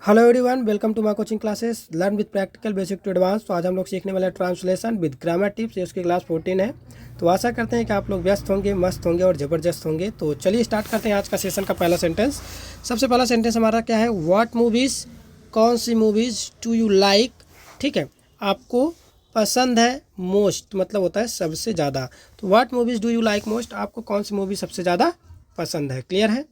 Hello everyone, welcome to my coaching classes learn with practical basic to advance. तो आज हम लोग सीखने वाले हैं ट्रांसलेशन विद ग्रामर टिप्स। ये उसकी क्लास 14 है। तो आशा करते हैं कि आप लोग व्यस्त होंगे, मस्त होंगे और ज़बरदस्त होंगे। तो चलिए स्टार्ट करते हैं आज का सेशन का पहला सेंटेंस। सबसे पहला सेंटेंस हमारा क्या है? व्हाट मूवीज़, कौन सी मूवीज़ डू यू लाइक, ठीक है, आपको पसंद है। मोस्ट मतलब होता है सबसे ज़्यादा। तो what movies do you like most, आपको कौन सी मूवी सबसे ज़्यादा पसंद है। क्लियर है?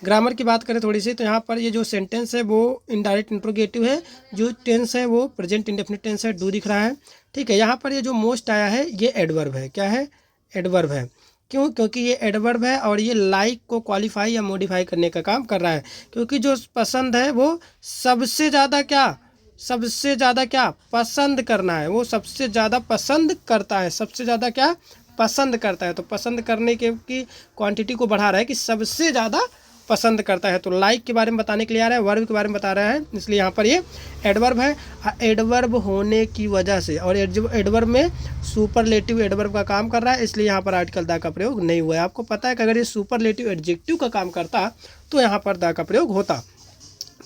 ग्रामर की बात करें थोड़ी सी, तो यहाँ पर ये जो सेंटेंस है वो इनडायरेक्ट इंट्रोगेटिव है। जो टेंस है वो प्रेजेंट इंडेफिनिट टेंस है, डू दिख रहा है। ठीक है, यहाँ पर ये जो मोस्ट आया है ये एडवर्ब है। क्या है? एडवर्ब है। क्यों? क्योंकि ये एडवर्ब है और ये लाइक को क्वालिफाई या मॉडिफाई करने का काम कर रहा है। क्योंकि जो पसंद है वो सबसे ज़्यादा क्या, सबसे ज़्यादा क्या पसंद करना है। वो सबसे ज़्यादा पसंद करता है, सबसे ज़्यादा क्या पसंद करता है। तो पसंद करने के की क्वांटिटी को बढ़ा रहा है कि सबसे ज़्यादा पसंद करता है। तो लाइक के बारे में बताने के लिए आ रहा है, वर्ब के बारे में बता रहा है, इसलिए यहाँ पर ये एडवर्ब है। एडवर्ब होने की वजह से, और एडवर्ब में सुपरलेटिव एडवर्ब का काम कर रहा है, इसलिए यहाँ पर आर्टिकल द का प्रयोग नहीं हुआ है। आपको पता है कि अगर ये सुपरलेटिव एडजेक्टिव का काम करता तो यहाँ पर द का प्रयोग होता।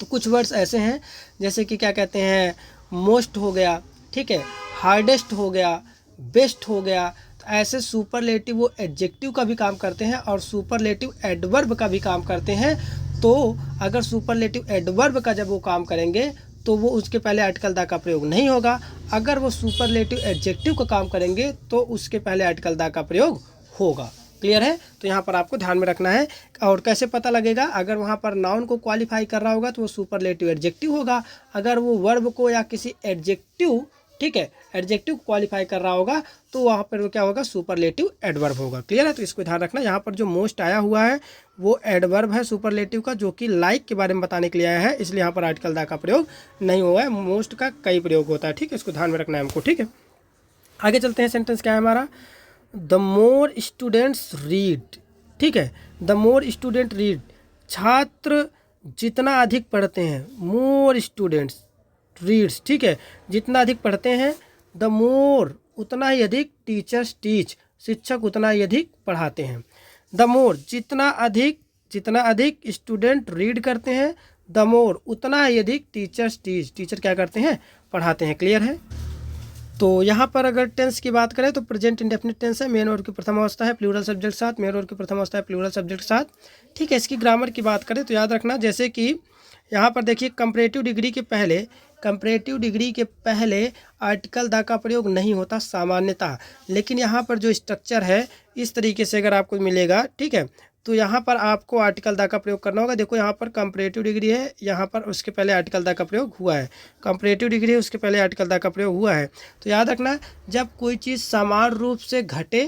तो कुछ वर्ड्स ऐसे हैं जैसे कि क्या कहते हैं, मोस्ट हो गया, ठीक है, हार्डेस्ट हो गया, बेस्ट हो गया। तो ऐसे सुपरलेटिव वो एडजेक्टिव का भी काम करते हैं और सुपरलेटिव एडवर्ब का भी काम करते हैं। तो अगर सुपरलेटिव एडवर्ब का जब वो काम करेंगे तो वो उसके पहले आर्टिकल द का प्रयोग नहीं होगा। अगर वो सुपरलेटिव एडजेक्टिव का काम करेंगे तो उसके पहले आर्टिकल द का प्रयोग होगा। क्लियर है? तो यहाँ पर आपको ध्यान में रखना है। और कैसे पता लगेगा? अगर वहाँ पर नाउन को क्वालिफाई कर रहा होगा तो वो सुपरलेटिव एडजेक्टिव होगा। अगर वो वर्ब को या किसी एडजेक्टिव, ठीक है, एडजेक्टिव क्वालिफाई कर रहा होगा तो वहाँ पर वो क्या होगा? सुपरलेटिव एडवर्ब होगा। क्लियर है? तो इसको ध्यान रखना। यहाँ पर जो मोस्ट आया हुआ है वो एडवर्ब है सुपरलेटिव का, जो कि लाइक के बारे में बताने के लिए आया है, इसलिए यहाँ पर आर्टिकल द का प्रयोग नहीं हुआ है। मोस्ट का कई प्रयोग होता है। ठीक है, इसको ध्यान में रखना है हमको। ठीक है, आगे चलते हैं। सेंटेंस क्या है हमारा? द मोर स्टूडेंट्स रीड, ठीक है, द मोर स्टूडेंट रीड, छात्र जितना अधिक पढ़ते हैं, मोर स्टूडेंट्स रीड्स, ठीक है, जितना अधिक पढ़ते हैं, द मोर उतना ही अधिक टीचर्स टीच, शिक्षक उतना ही अधिक पढ़ाते हैं। द मोर जितना अधिक स्टूडेंट रीड करते हैं, द मोर उतना ही अधिक टीचर्स टीच, टीचर क्या करते हैं? पढ़ाते हैं। क्लियर है? तो यहाँ पर अगर टेंस की बात करें तो प्रेजेंट इंडेफिनिट टेंस है, मेन वर्ब की प्रथम अवस्था है प्लूरल सब्जेक्ट साथ, मेन वर्ब की प्रथम अवस्था है प्लूरल सब्जेक्ट साथ। ठीक है, इसकी ग्रामर की बात करें तो याद रखना, जैसे कि यहाँ पर देखिए कंपैरेटिव डिग्री के पहले, कंपैरेटिव डिग्री के पहले आर्टिकल द का प्रयोग नहीं होता सामान्यतः। लेकिन यहाँ पर जो स्ट्रक्चर है इस तरीके से अगर आपको मिलेगा, ठीक है, तो यहाँ पर आपको आर्टिकल द का प्रयोग करना होगा। देखो यहाँ पर कंपैरेटिव डिग्री है, यहाँ पर उसके पहले आर्टिकल द का प्रयोग हुआ है। कंपैरेटिव डिग्री है, उसके पहले आर्टिकल द का प्रयोग हुआ है। तो याद रखना, जब कोई चीज़ समान रूप से घटे,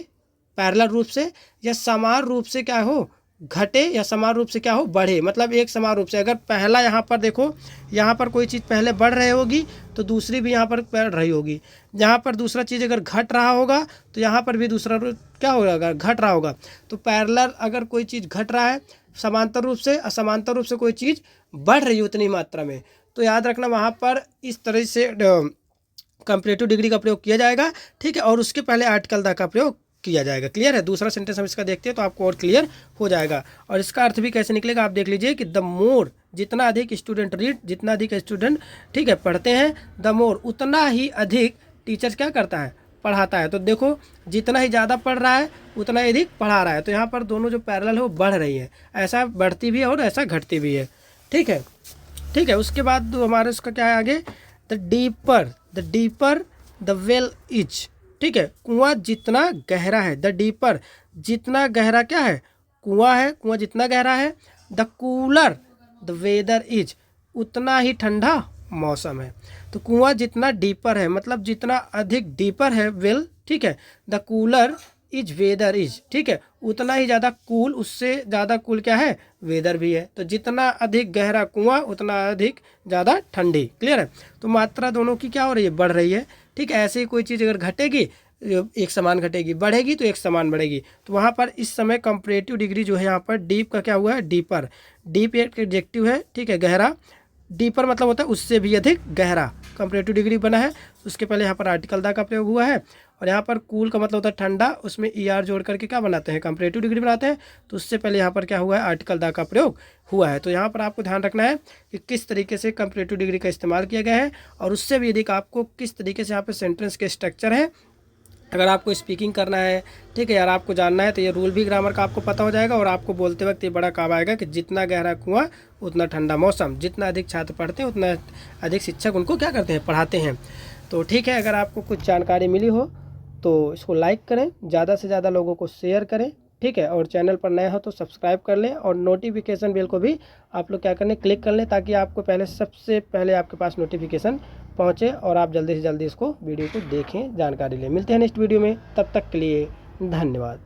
पैरेलल रूप से, या समान रूप से क्या हो? घटे, या समान रूप से क्या हो? बढ़े। मतलब एक समान रूप से, अगर पहला यहाँ पर देखो, यहाँ पर कोई चीज़ पहले बढ़ रही होगी तो दूसरी भी यहाँ पर बढ़ रही होगी। यहाँ पर दूसरा चीज़ अगर घट रहा होगा तो यहाँ पर भी दूसरा क्या होगा? अगर घट रहा होगा। तो पैरेलल अगर कोई चीज़ घट रहा है समांतर रूप से, असमांतर रूप से कोई चीज़ बढ़ रही है उतनी मात्रा में, तो याद रखना वहाँ पर इस तरह से कंपैरेटिव डिग्री का प्रयोग किया जाएगा। ठीक है, और उसके पहले आर्टिकल द का प्रयोग किया जाएगा। क्लियर है? दूसरा सेंटेंस हम इसका देखते हैं तो आपको और क्लियर हो जाएगा। और इसका अर्थ भी कैसे निकलेगा आप देख लीजिए कि द मोर, जितना अधिक स्टूडेंट रीड, जितना अधिक स्टूडेंट, ठीक है, पढ़ते हैं, द मोर उतना ही अधिक टीचर क्या करता है? पढ़ाता है। तो देखो, जितना ही ज़्यादा पढ़ रहा है उतना ही अधिक पढ़ा रहा है। तो यहाँ पर दोनों जो पैरेलल है वो बढ़ रही है, ऐसा बढ़ती भी है और ऐसा घटती भी है। ठीक है, ठीक है। उसके बाद हमारे उसका क्या है आगे? The deeper the well is, ठीक है, कुआं जितना गहरा है, द डीपर जितना गहरा क्या है? कुआं है, कुआं जितना गहरा है, the cooler the weather is, उतना ही ठंडा मौसम है। तो कुआं जितना डीपर है मतलब जितना अधिक डीपर है वेल, ठीक है, the cooler is whether is, ठीक है, उतना ही ज़्यादा कूल, उससे ज़्यादा कूल क्या है? वेदर भी है। तो जितना अधिक गहरा कुआं उतना अधिक ज़्यादा ठंडी। क्लियर है? तो मात्रा दोनों की क्या हो रही है? बढ़ रही है। ठीक है, ऐसे ही कोई चीज़ अगर घटेगी एक समान घटेगी, बढ़ेगी तो एक समान बढ़ेगी। तो वहाँ पर इस समय कंपैरेटिव डिग्री जो है यहाँ पर डीप का क्या हुआ है? डीपर। डीप एक एडजेक्टिव है, ठीक है, गहरा। डीपर मतलब होता है उससे भी अधिक गहरा। कंपैरेटिव डिग्री बना है, उसके पहले यहाँ पर आर्टिकल द का प्रयोग हुआ है और यहाँ पर कूल का मतलब होता है ठंडा, उसमें ER जोड़ करके क्या बनाते हैं, कंपैरेटिव डिग्री बनाते हैं। तो उससे पहले यहाँ पर क्या हुआ है, आर्टिकल द का प्रयोग हुआ है। तो यहाँ पर आपको ध्यान रखना है कि किस तरीके से कंपैरेटिव डिग्री का इस्तेमाल किया गया है, और उससे भी यदि आपको किस तरीके से यहाँ पर सेंटेंस के स्ट्रक्चर है। अगर आपको स्पीकिंग करना है, ठीक है यार, आपको जानना है, तो ये रूल भी ग्रामर का आपको पता हो जाएगा। और आपको बोलते वक्त ये बड़ा काम आएगा कि जितना गहरा कुआं उतना ठंडा मौसम। जितना अधिक छात्र पढ़ते हैं उतना अधिक शिक्षक उनको क्या करते हैं, पढ़ाते हैं। तो ठीक है, अगर आपको कुछ जानकारी मिली हो तो इसको लाइक करें, ज़्यादा से ज़्यादा लोगों को शेयर करें, ठीक है। और चैनल पर नए हो तो सब्सक्राइब कर लें, और नोटिफिकेशन बेल को भी आप लोग क्या करें, क्लिक कर लें, ताकि आपको सबसे पहले आपके पास नोटिफिकेशन पहुँचे और आप जल्दी से जल्दी इसको वीडियो को देखें, जानकारी लें। मिलते हैं नेक्स्ट वीडियो में, तब तक के लिए धन्यवाद।